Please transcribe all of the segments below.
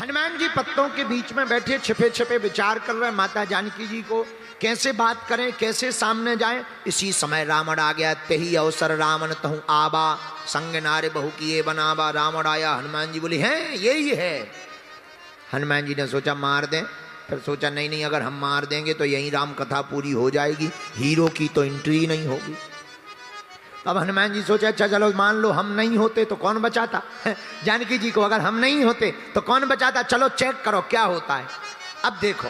हनुमान जी पत्तों के बीच में बैठे छिपे छिपे विचार कर रहे माता जानकी जी को कैसे बात करें, कैसे सामने जाएं। इसी समय रावण आ गया। तेही अवसर रावण तहु आबा, संग नारे बहु किए बनावा। रावण आया, हनुमान जी बोली हैं यही है। हनुमान जी ने सोचा मार दें, फिर सोचा नहीं नहीं, अगर हम मार देंगे तो यही राम कथा पूरी हो जाएगी, हीरो की तो एंट्री नहीं होगी। अब हनुमान जी सोचे अच्छा चलो मान लो हम नहीं होते तो कौन बचाता जानकी जी को, अगर हम नहीं होते तो कौन बचाता, चलो चेक करो क्या होता है। अब देखो,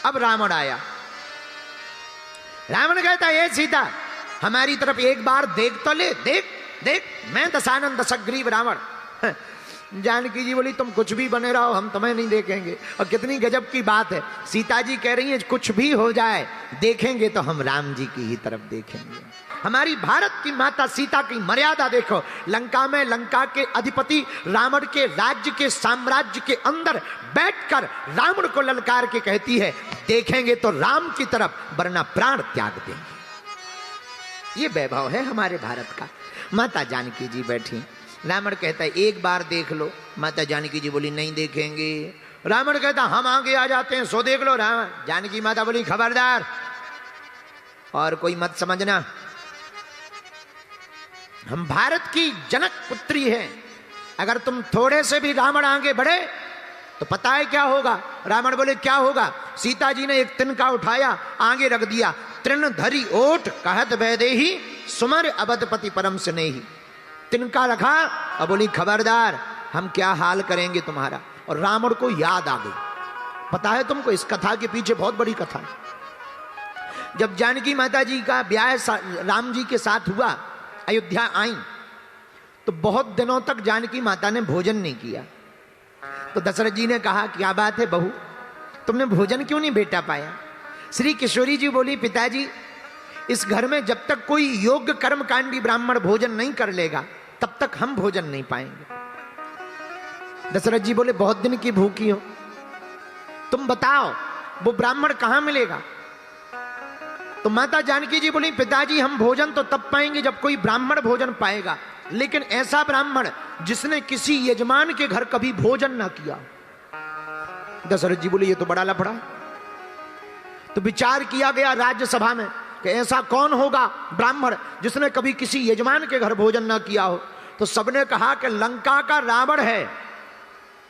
अब रावण आया। रावण कहता है सीता हमारी तरफ एक बार देख तो ले, देख देख मैं दशानन दशग्रीव रावण। जानकी जी बोली तुम कुछ भी बने रहो हम तुम्हें नहीं देखेंगे। और कितनी गजब की बात है, सीता जी कह रही है कुछ भी हो जाए देखेंगे तो हम राम जी की ही तरफ देखेंगे। हमारी भारत की माता सीता की मर्यादा देखो, लंका में लंका के अधिपति रावण के राज्य के साम्राज्य के अंदर बैठकर रावण को ललकार के कहती है देखेंगे तो राम की तरफ वरना प्राण त्याग देंगे। ये वैभव है हमारे भारत का। माता जानकी जी बैठी, रावण कहता है एक बार देख लो। माता जानकी जी बोली नहीं देखेंगे। रावण कहता हम आगे आ जाते हैं सो देख लो। रावण जानकी माता बोली खबरदार और कोई मत समझना, हम भारत की जनक पुत्री हैं, अगर तुम थोड़े से भी रावण आगे बढ़े तो पता है क्या होगा। रावण बोले क्या होगा। सीता जी ने एक तिनका उठाया आगे रख दिया, तृण धरी ओठ कहत वैदेही सुमर अवधपति परम स्नेही। तिनका रखा और बोली खबरदार हम क्या हाल करेंगे तुम्हारा। और रावण को याद आ गई। पता है तुमको इस कथा के पीछे बहुत बड़ी कथा है। जब जानकी माता जी का ब्याह राम जी के साथ हुआ, अयोध्या आई तो बहुत दिनों तक जानकी माता ने भोजन नहीं किया। तो दशरथ जी ने कहा क्या बात है बहू, तुमने भोजन क्यों नहीं बेटा पाया। श्री किशोरी जी बोली पिताजी इस घर में जब तक कोई योग्य कर्मकांडी ब्राह्मण भोजन नहीं कर लेगा तब तक हम भोजन नहीं पाएंगे। दशरथ जी बोले बहुत दिन की भूखी हो, तुम बताओ वो ब्राह्मण कहां मिलेगा। तो माता जानकी जी बोली पिताजी हम भोजन तो तब पाएंगे जब कोई ब्राह्मण भोजन पाएगा, लेकिन ऐसा ब्राह्मण जिसने किसी यजमान के घर कभी भोजन ना किया। दशरथ जी बोले ये तो बड़ा लफड़ा है। तो विचार किया गया राज्यसभा में कि ऐसा कौन होगा ब्राह्मण जिसने कभी किसी यजमान के घर भोजन ना किया हो। तो सबने कहा कि लंका का रावण है,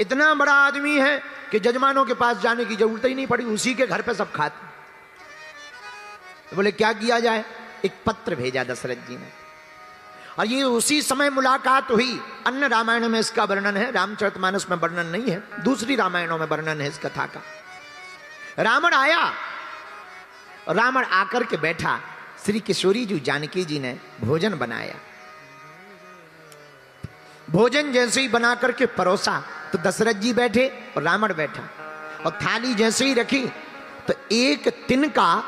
इतना बड़ा आदमी है कि यजमानों के पास जाने की जरूरत ही नहीं पड़ी, उसी के घर पे सब खाते। तो बोले क्या किया जाए। एक पत्र भेजा दशरथ जी ने, और ये उसी समय मुलाकात हुई। अन्य रामायण में इसका वर्णन है, रामचरितमानस में वर्णन नहीं है, दूसरी रामायणों में वर्णन है इस कथा का। रावण आया, रावण आकर के बैठा, श्री किशोरी जी जानकी जी ने भोजन बनाया। भोजन जैसे ही बना करके परोसा तो दशरथ जी बैठे और रावण बैठा, और थाली जैसे ही रखी तो एक तिनका,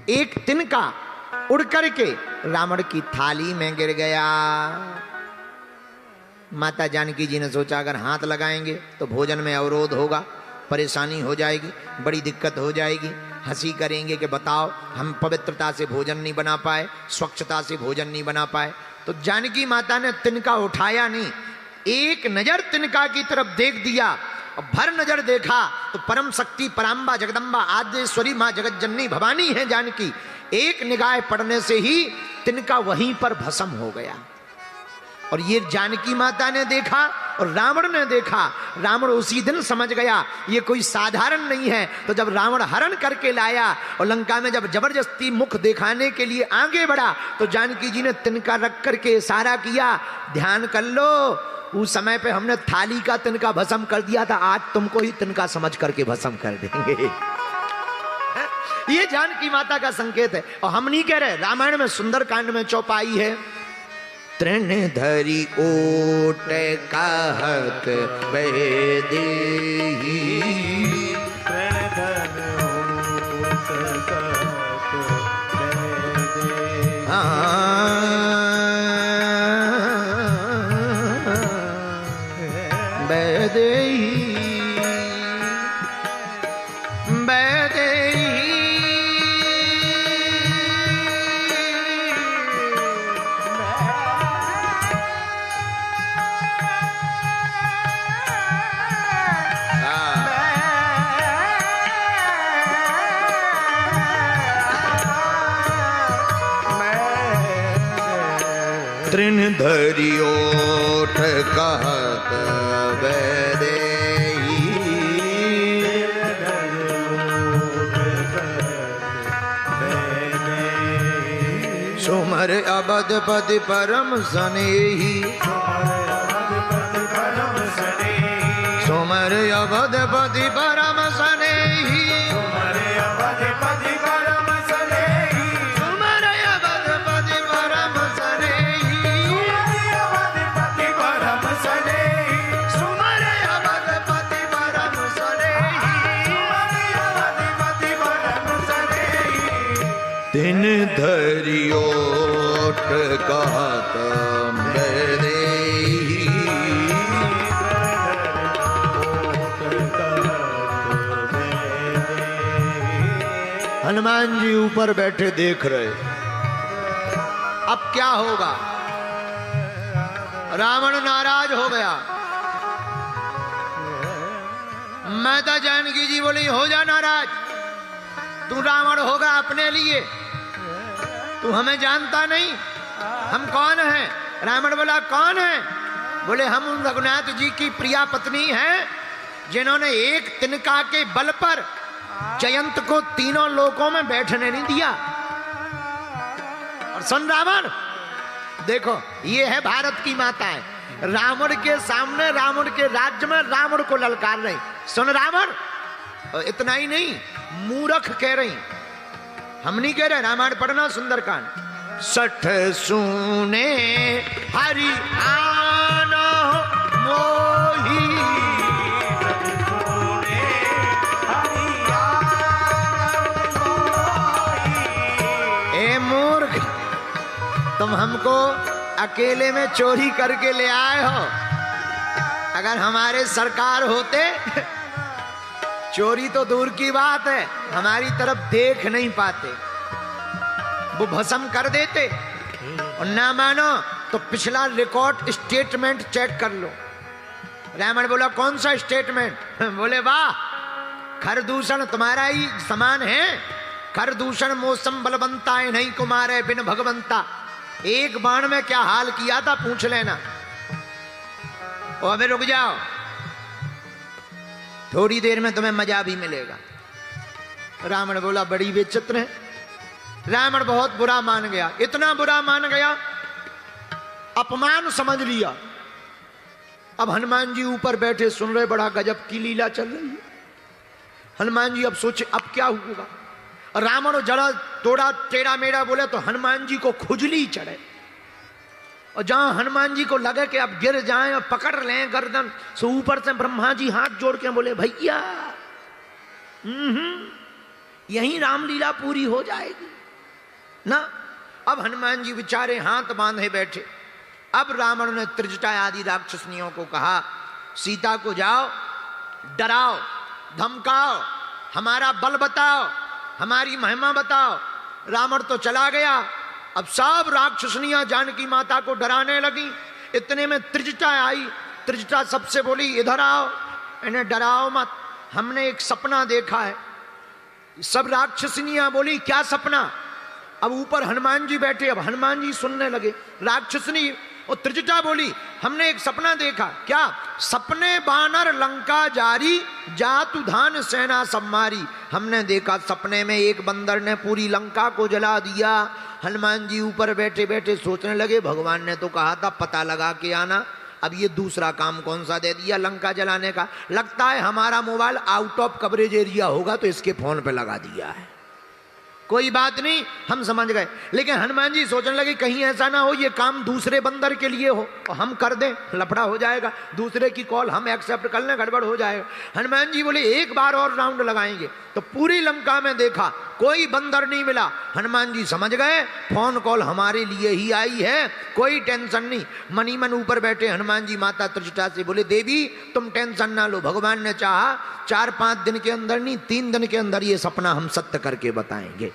एक तिनका उड़ करके रावण की थाली में गिर गया। माता जानकी जी ने सोचा अगर हाथ लगाएंगे तो भोजन में अवरोध होगा, परेशानी हो जाएगी, बड़ी दिक्कत हो जाएगी। हंसी करेंगे कि बताओ हम पवित्रता से भोजन नहीं बना पाए, स्वच्छता से भोजन नहीं बना पाए। तो जानकी माता ने तिनका उठाया नहीं, एक नजर तिनका की तरफ देख दिया और भर नजर देखा तो परम शक्ति पराम्बा जगदम्बा आद्यश्वरी मां जगत जननी भवानी है जानकी। एक निगाह पड़ने से ही तिनका वहीं पर भस्म हो गया। और ये जानकी माता ने देखा और रावण ने देखा। रावण उसी दिन समझ गया ये कोई साधारण नहीं है। तो जब रावण हरण करके लाया और लंका में जब जबरदस्ती मुख दिखाने के लिए आगे बढ़ा तो जानकी जी ने तिनका रख करके इशारा किया, ध्यान कर लो, उस समय पे हमने थाली का तिनका भस्म कर दिया था, आज तुमको ही तिनका समझ करके भस्म कर देंगे। ये जानकी माता का संकेत है। और हम नहीं कह रहे, रामायण में सुंदरकांड में चौपाई है, तृण धरी ओट कहत वैदेही, तृण धरि ओट कहत वैदेही। वैदेही तिन धरियोठ कहत वैदेही, सुमर अवधपति परम सनेही, सुमर अवधपति परम सनेही, सुमर अवधपति परम सनेही, सुमर अवधपति परम सनेही, सुमर अवधपति परम सनेही, सुमर अवधपति परम सनेही, सुमर अवधपति परम सनेही, तिन धरियोठ कहत वैदेही। हनुमान जी ऊपर बैठे देख रहे, अब क्या होगा। रावण नाराज हो गया। माता जानकी जी बोली, हो जा नाराज, तू रावण होगा अपने लिए, तू हमें जानता नहीं, हम कौन हैं। रावण बोला, कौन है? बोले, हम रघुनाथ जी की प्रिया पत्नी हैं, जिन्होंने एक तिनका के बल पर जयंत को तीनों लोकों में बैठने नहीं दिया। और सुन रावण, देखो ये है भारत की माताएं, रावण के सामने, रावण के राज्य में रावण को ललकार रही। सुन रावण, इतना ही नहीं, मूर्ख कह रही, हम नहीं कह रहे, रामायण पढ़ना सुंदरकांड। सठ सुने हरि आना मोही, ए मूर्ख, तुम हमको अकेले में चोरी करके ले आए हो। अगर हमारे सरकार होते, चोरी तो दूर की बात है, हमारी तरफ देख नहीं पाते, वो भस्म कर देते। और ना मानो तो पिछला रिकॉर्ड स्टेटमेंट चेक कर लो। रावण बोला, कौन सा स्टेटमेंट? बोले, वाह, खरदूषण तुम्हारा ही समान है, खरदूषण मौसम बलवंता है, नहीं कुमार बिन भगवंता। एक बाण में क्या हाल किया था पूछ लेना। और अबे रुक जाओ, थोड़ी देर में तुम्हें मजा भी मिलेगा। रावण बोला, बड़ी विचित्र है। रावण बहुत बुरा मान गया, इतना बुरा मान गया, अपमान समझ लिया। अब हनुमान जी ऊपर बैठे सुन रहे, बड़ा गजब की लीला चल रही है। हनुमान जी अब सोचे, अब क्या होगा। रावण जरा थोड़ा टेढ़ा मेढ़ा बोले तो हनुमान जी को खुजली चढ़े, और जहां हनुमान जी को लगे कि अब गिर जाएं और पकड़ लें गर्दन, सो ऊपर से ब्रह्मा जी हाथ जोड़ के बोले, भैया यहीं रामलीला पूरी हो जाएगी ना। अब हनुमान जी बेचारे हाथ बांधे बैठे। अब रावण ने त्रिजटा आदि राक्षसनियों को कहा, सीता को जाओ, डराओ, धमकाओ, हमारा बल बताओ, हमारी महिमा बताओ। रावण तो चला गया। अब सब राक्षसनियां जानकी माता को डराने लगी। इतने में त्रिजटा आई। त्रिजटा सबसे बोली, इधर आओ, इन्हें डराओ मत, हमने एक सपना देखा है। सब राक्षसनियां बोली, क्या सपना? अब ऊपर हनुमान जी बैठे, अब हनुमान जी सुनने लगे। राक्षसनी और त्रिजटा बोली, हमने एक सपना देखा। क्या? सपने बानर लंका जारी, जातु धान सेना सब मारी। हमने देखा सपने में एक बंदर ने पूरी लंका को जला दिया। हनुमान जी ऊपर बैठे बैठे सोचने लगे, भगवान ने तो कहा था पता लगा के आना, अब ये दूसरा काम कौन सा दे दिया लंका जलाने का। लगता है हमारा mobile out of coverage area होगा तो इसके फोन पे लगा दिया है। कोई बात नहीं, हम समझ गए। लेकिन हनुमान जी सोचने लगे कहीं ऐसा ना हो ये काम दूसरे बंदर के लिए हो और हम कर दें, लफड़ा हो जाएगा, दूसरे की कॉल हम एक्सेप्ट कर लें, गड़बड़ हो जाएगा। हनुमान जी बोले एक बार और राउंड लगाएंगे। तो पूरी लंका में देखा कोई बंदर नहीं मिला। हनुमान जी समझ गए फोन कॉल हमारे लिए ही आई है, कोई टेंशन नहीं। मनी मन ऊपर बैठे हनुमान जी माता त्रिजटा से बोले, देवी तुम टेंशन ना लो, भगवान ने चाहा 4-5 दिन के अंदर नहीं 3 दिन के अंदर ये सपना हम सत्य करके बताएंगे।